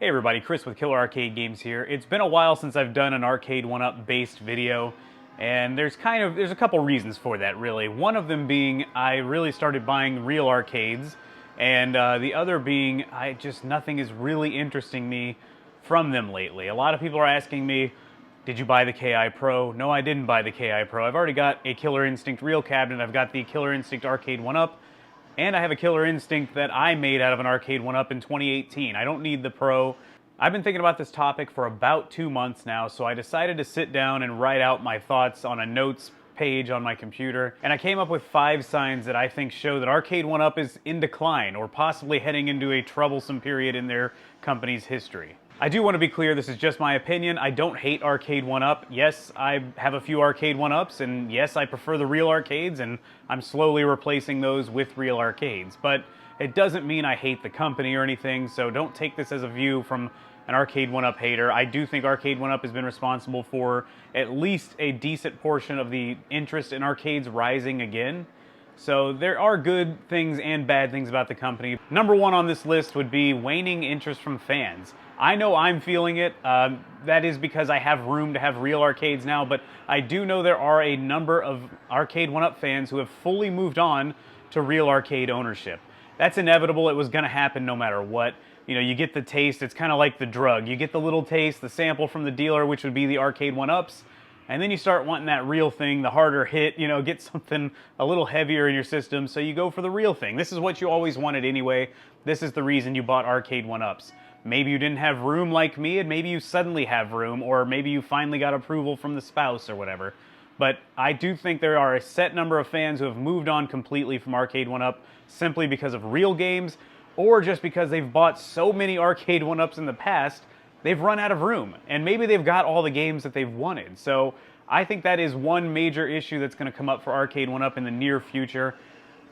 Hey everybody, Chris with Killer Arcade Games here. It's been a while since I've done an Arcade1Up based video, and there's a couple reasons for that really. One of them being I really started buying real arcades, and the other being nothing is really interesting me from them lately. A lot of people are asking me, did you buy the KI Pro? No, I didn't buy the KI Pro. I've already got a Killer Instinct real cabinet. I've got the Killer Instinct Arcade1Up. And I have a Killer Instinct that I made out of an Arcade1Up in 2018. I don't need the Pro. I've been thinking about this topic for about 2 months now, so I decided to sit down and write out my thoughts on a notes page on my computer. And I came up with 5 signs that I think show that Arcade1Up is in decline, or possibly heading into a troublesome period in their company's history. I do want to be clear, this is just my opinion. I don't hate Arcade1Up. Yes, I have a few Arcade1Ups, and yes, I prefer the real arcades, and I'm slowly replacing those with real arcades. But it doesn't mean I hate the company or anything, so don't take this as a view from an Arcade1Up hater. I do think Arcade1Up has been responsible for at least a decent portion of the interest in arcades rising again. So there are good things and bad things about the company. Number 1 on this list would be waning interest from fans. I know I'm feeling it. That is because I have room to have real arcades now, but I do know there are a number of Arcade1Up fans who have fully moved on to real arcade ownership. That's inevitable. It was going to happen no matter what. You know, you get the taste. It's kind of like the drug. You get the little taste, the sample from the dealer, which would be the Arcade1Ups. And then you start wanting that real thing, the harder hit, you know, get something a little heavier in your system, so you go for the real thing. This is what you always wanted anyway. This is the reason you bought Arcade1Ups. Maybe you didn't have room like me, and maybe you suddenly have room, or maybe you finally got approval from the spouse or whatever. But I do think there are a set number of fans who have moved on completely from Arcade1Up simply because of real games, or just because they've bought so many Arcade1Ups in the past they've run out of room, and maybe they've got all the games that they've wanted. So I think that is one major issue that's going to come up for Arcade1Up in the near future.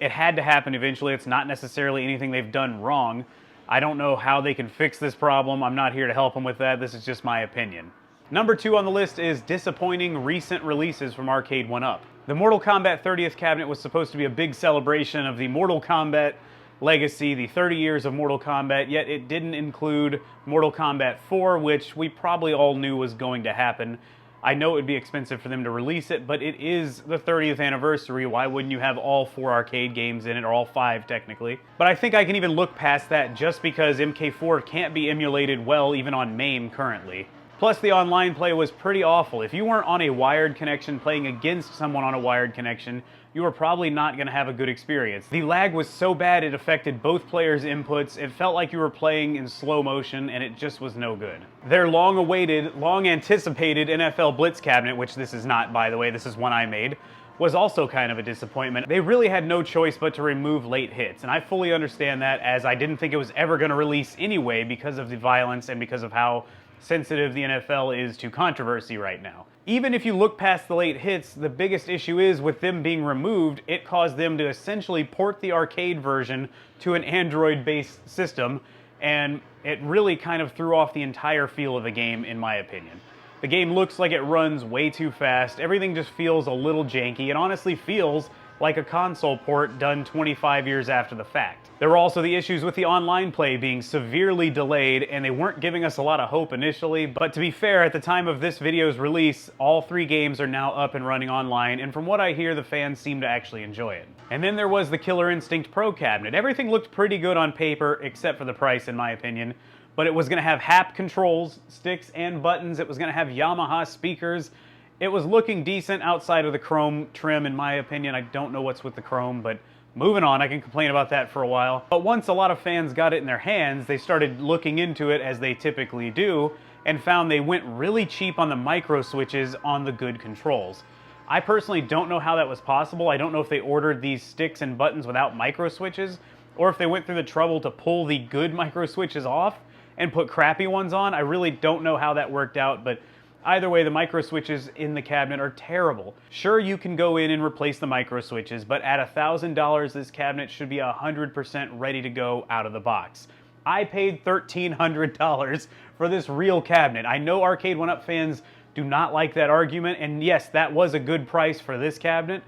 It had to happen eventually. It's not necessarily anything they've done wrong. I don't know how they can fix this problem. I'm not here to help them with that. This is just my opinion. Number 2 on the list is disappointing recent releases from Arcade1Up. The Mortal Kombat 30th cabinet was supposed to be a big celebration of the Mortal Kombat legacy, the 30 years of Mortal Kombat, yet it didn't include Mortal Kombat 4, which we probably all knew was going to happen. I know it would be expensive for them to release it, but it is the 30th anniversary. Why wouldn't you have all 4 arcade games in it, or all 5 technically? But I think I can even look past that just because MK4 can't be emulated well even on MAME currently. Plus, the online play was pretty awful. If you weren't on a wired connection playing against someone on a wired connection, you were probably not going to have a good experience. The lag was so bad it affected both players' inputs. It felt like you were playing in slow motion, and it just was no good. Their long-awaited, long-anticipated NFL Blitz cabinet, which this is not, by the way, this is one I made, was also kind of a disappointment. They really had no choice but to remove late hits, and I fully understand that, as I didn't think it was ever going to release anyway because of the violence and because of how sensitive the NFL is to controversy right now. Even if you look past the late hits, the biggest issue is with them being removed, it caused them to essentially port the arcade version to an Android-based system, and it really kind of threw off the entire feel of the game, in my opinion. The game looks like it runs way too fast, everything just feels a little janky, and honestly feels like a console port done 25 years after the fact. There were also the issues with the online play being severely delayed, and they weren't giving us a lot of hope initially, but to be fair, at the time of this video's release, all 3 games are now up and running online, and from what I hear, the fans seem to actually enjoy it. And then there was the Killer Instinct Pro cabinet. Everything looked pretty good on paper, except for the price, in my opinion, but it was going to have HAP controls, sticks and buttons, it was going to have Yamaha speakers. It was looking decent outside of the chrome trim, in my opinion. I don't know what's with the chrome, but moving on, I can complain about that for a while. But once a lot of fans got it in their hands, they started looking into it, as they typically do, and found they went really cheap on the micro switches on the good controls. I personally don't know how that was possible. I don't know if they ordered these sticks and buttons without micro switches, or if they went through the trouble to pull the good micro switches off and put crappy ones on. I really don't know how that worked out, but either way, the micro switches in the cabinet are terrible. Sure, you can go in and replace the micro switches, but at $1,000, this cabinet should be 100% ready to go out of the box. I paid $1,300 for this real cabinet. I know Arcade1Up fans do not like that argument, and yes, that was a good price for this cabinet,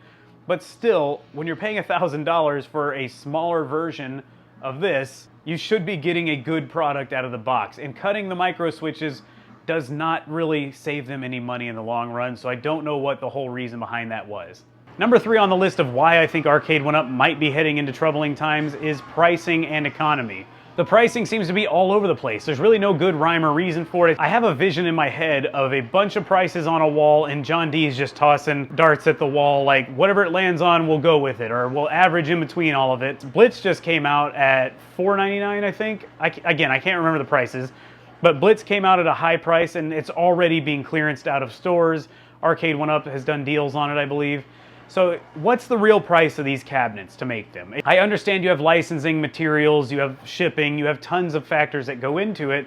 but still, when you're paying $1,000 for a smaller version of this, You should be getting a good product out of the box, and cutting the micro switches does not really save them any money in the long run, so I don't know what the whole reason behind that was. Number 3 on the list of why I think Arcade1Up might be heading into troubling times is pricing and economy. The pricing seems to be all over the place. There's really no good rhyme or reason for it. I have a vision in my head of a bunch of prices on a wall and John D is just tossing darts at the wall, like whatever it lands on, we'll go with it, or we'll average in between all of it. Blitz just came out at $4.99, I think. Again, I can't remember the prices, but Blitz came out at a high price and it's already being clearanced out of stores. Arcade1Up has done deals on it, I believe. So what's the real price of these cabinets to make them? I understand you have licensing, materials, you have shipping, you have tons of factors that go into it,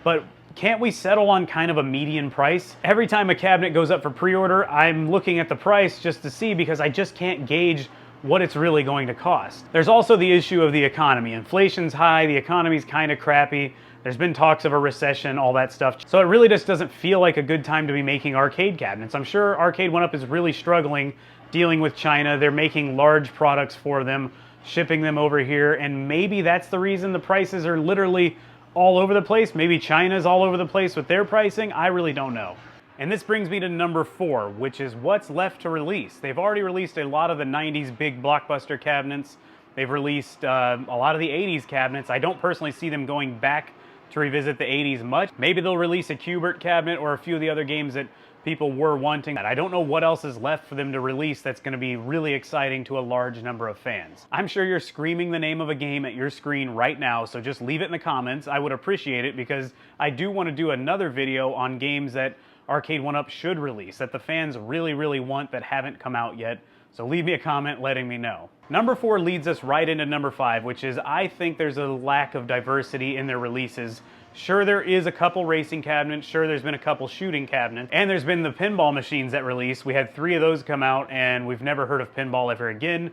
but can't we settle on kind of a median price? Every time a cabinet goes up for pre-order, I'm looking at the price just to see, because I just can't gauge what it's really going to cost. There's also the issue of the economy. Inflation's high, the economy's kind of crappy. There's been talks of a recession, all that stuff. So it really just doesn't feel like a good time to be making arcade cabinets. I'm sure Arcade1Up is really struggling dealing with China. They're making large products for them, shipping them over here, and maybe that's the reason the prices are literally all over the place. Maybe China's all over the place with their pricing. I really don't know. And this brings me to number 4, which is what's left to release. They've already released a lot of the 90s big blockbuster cabinets. They've released a lot of the 80s cabinets. I don't personally see them going back to revisit the 80s much. Maybe they'll release a Q*bert cabinet or a few of the other games that people were wanting. I don't know what else is left for them to release that's going to be really exciting to a large number of fans. I'm sure you're screaming the name of a game at your screen right now, so just leave it in the comments. I would appreciate it, because I do want to do another video on games that Arcade1Up should release, that the fans really want, that haven't come out yet. So leave me a comment letting me know. Number 4 leads us right into number 5, which is I think there's a lack of diversity in their releases. Sure, there is a couple racing cabinets, sure there's been a couple shooting cabinets, and there's been the pinball machines that release. We had 3 of those come out and we've never heard of pinball ever again.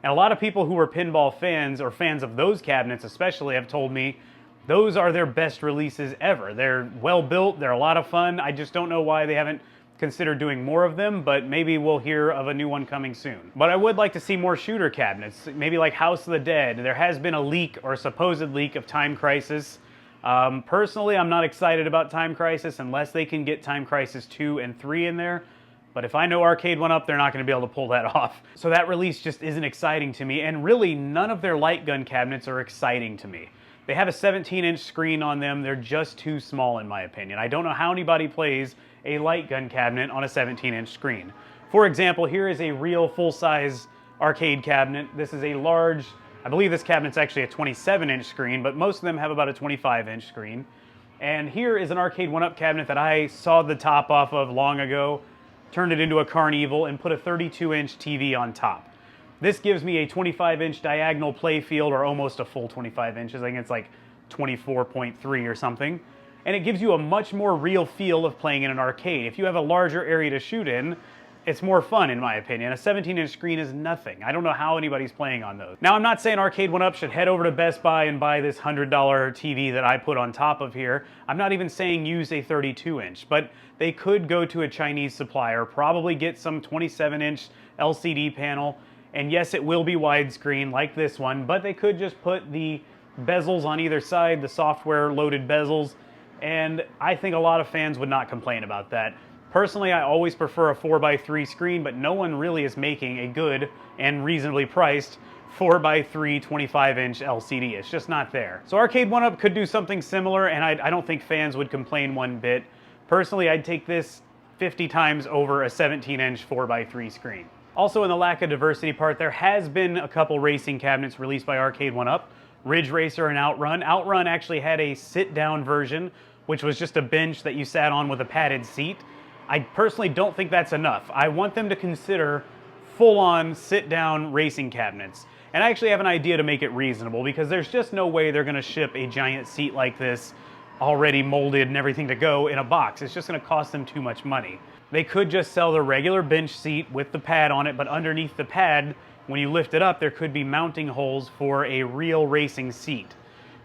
And a lot of people who were pinball fans, or fans of those cabinets especially, have told me those are their best releases ever. They're well built, they're a lot of fun. I just don't know why they haven't considered doing more of them, but maybe we'll hear of a new one coming soon. But I would like to see more shooter cabinets, maybe like House of the Dead. There has been a leak, or a supposed leak, of Time Crisis. Personally, I'm not excited about Time Crisis unless they can get Time Crisis 2 and 3 in there. But if I know Arcade1Up, they're not going to be able to pull that off. So that release just isn't exciting to me, and really none of their light gun cabinets are exciting to me. They have a 17-inch screen on them. They're just too small in my opinion. I don't know how anybody plays a light gun cabinet on a 17-inch screen. For example, here is a real full-size arcade cabinet. This is a large, I believe this cabinet's actually a 27-inch screen, but most of them have about a 25-inch screen. And here is an Arcade1Up cabinet that I sawed the top off of long ago, turned it into a Carnival, and put a 32-inch TV on top. This gives me a 25-inch diagonal play field, or almost a full 25 inches. I think it's like 24.3 or something. And it gives you a much more real feel of playing in an arcade. If you have a larger area to shoot in, it's more fun in my opinion. A 17-inch screen is nothing. I don't know how anybody's playing on those. Now, I'm not saying Arcade1Up should head over to Best Buy and buy this $100 TV that I put on top of here. I'm not even saying use a 32-inch, but they could go to a Chinese supplier, probably get some 27-inch LCD panel, and yes, it will be widescreen like this one, but they could just put the bezels on either side, the software-loaded bezels, and I think a lot of fans would not complain about that. Personally, I always prefer a 4x3 screen, but no one really is making a good and reasonably priced 4x3 25-inch LCD. It's just not there. So Arcade1Up could do something similar, and I don't think fans would complain one bit. Personally, I'd take this 50 times over a 17-inch 4x3 screen. Also, in the lack of diversity part, there has been a couple racing cabinets released by Arcade1Up. Ridge Racer and Outrun. Outrun actually had a sit-down version, which was just a bench that you sat on with a padded seat. I personally don't think that's enough. I want them to consider full-on sit-down racing cabinets. And I actually have an idea to make it reasonable, because there's just no way they're going to ship a giant seat like this, already molded and everything to go, in a box. It's just going to cost them too much money. They could just sell the regular bench seat with the pad on it, but underneath the pad, when you lift it up, there could be mounting holes for a real racing seat.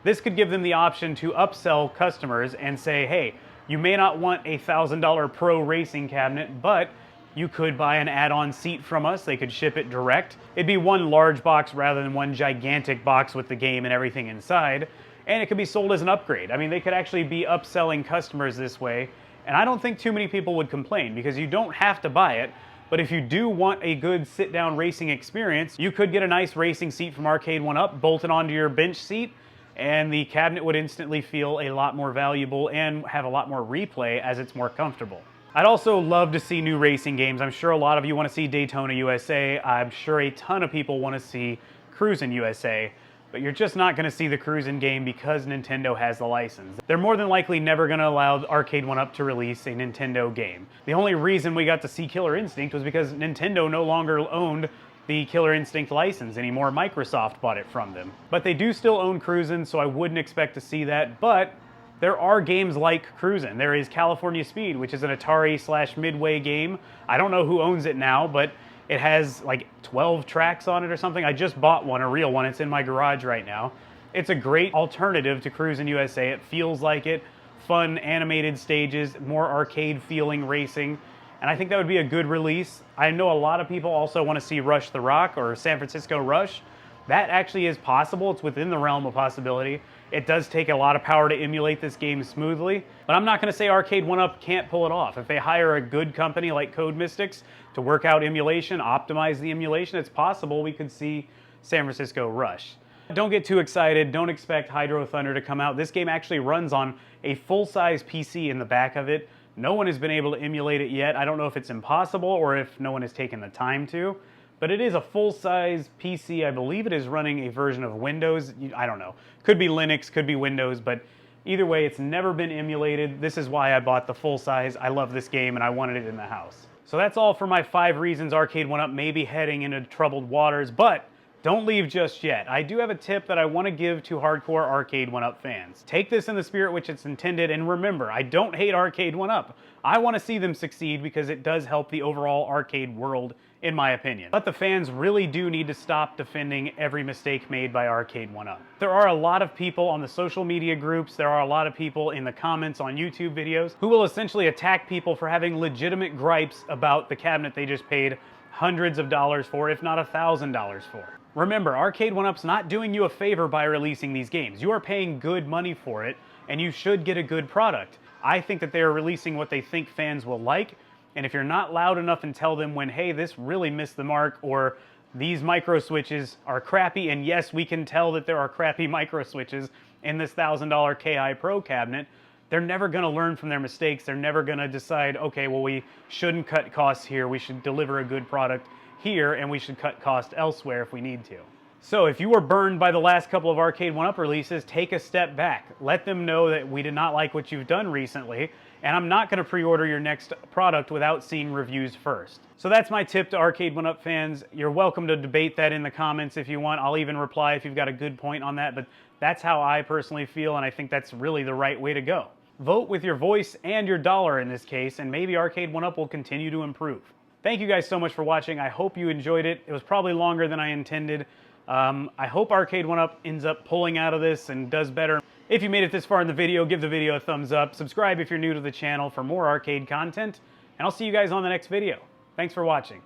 This could give them the option to upsell customers and say, hey, you may not want a $1,000 pro racing cabinet, but You could buy an add-on seat from us. They could ship it direct. It'd be one large box rather than one gigantic box with the game and everything inside. And it could be sold as an upgrade. I mean, they could actually be upselling customers this way. And I don't think too many people would complain because you don't have to buy it. But if you do want a good sit-down racing experience, you could get a nice racing seat from Arcade1Up, bolted onto your bench seat, and the cabinet would instantly feel a lot more valuable and have a lot more replay as it's more comfortable. I'd also love to see new racing games. I'm sure a lot of you want to see Daytona USA. I'm sure a ton of people want to see Cruisin' USA, but you're just not going to see the Cruisin' game because Nintendo has the license. They're more than likely never going to allow Arcade1Up to release a Nintendo game. The only reason we got to see Killer Instinct was because Nintendo no longer owned the Killer Instinct license anymore. Microsoft bought it from them. But they do still own Cruisin', so I wouldn't expect to see that, but there are games like Cruisin'. There is California Speed, which is an Atari/Midway game. I don't know who owns it now, but it has like 12 tracks on it or something. I just bought one, a real one. It's in my garage right now. It's a great alternative to Cruisin' USA. It feels like it. Fun animated stages, more arcade feeling racing. And I think that would be a good release. I know a lot of people also want to see Rush the Rock or San Francisco Rush. That actually is possible. It's within the realm of possibility. It does take a lot of power to emulate this game smoothly, but I'm not going to say Arcade1Up can't pull it off. If they hire a good company like Code Mystics to work out emulation, optimize the emulation, it's possible we could see San Francisco Rush. Don't get too excited. Don't expect Hydro Thunder to come out. This game actually runs on a full-size PC in the back of it. No one has been able to emulate it yet. I don't know if it's impossible or if no one has taken the time to. But it is a full-size PC. I believe it is running a version of Windows. I don't know. Could be Linux, could be Windows, but either way, it's never been emulated. This is why I bought the full-size. I love this game and I wanted it in the house. So that's all for my 5 reasons Arcade1Up may be heading into troubled waters, but don't leave just yet. I do have a tip that I want to give to hardcore Arcade1Up fans. Take this in the spirit which it's intended, and remember, I don't hate Arcade1Up. I want to see them succeed because it does help the overall arcade world, in my opinion. But the fans really do need to stop defending every mistake made by Arcade1Up. There are a lot of people on the social media groups, there are a lot of people in the comments on YouTube videos who will essentially attack people for having legitimate gripes about the cabinet they just paid hundreds of dollars for, if not $1,000 for. Remember, Arcade1Up's not doing you a favor by releasing these games. You are paying good money for it, and you should get a good product. I think that they are releasing what they think fans will like, and if you're not loud enough and tell them when, hey, this really missed the mark, or these micro switches are crappy, and yes, we can tell that there are crappy micro switches in this $1,000 KI Pro cabinet, they're never going to learn from their mistakes. They're never going to decide, okay, well, we shouldn't cut costs here. We should deliver a good product here, and we should cut costs elsewhere if we need to. So if you were burned by the last couple of Arcade1Up releases, take a step back. Let them know that we did not like what you've done recently, and I'm not going to pre-order your next product without seeing reviews first. So that's my tip to Arcade1Up fans. You're welcome to debate that in the comments if you want. I'll even reply if you've got a good point on that, but that's how I personally feel, and I think that's really the right way to go. Vote with your voice and your dollar in this case, and maybe Arcade1Up will continue to improve. Thank you guys so much for watching. I hope you enjoyed it. It was probably longer than I intended. I hope Arcade1Up ends up pulling out of this and does better. If you made it this far in the video, give the video a thumbs up. Subscribe if you're new to the channel for more arcade content. And I'll see you guys on the next video. Thanks for watching.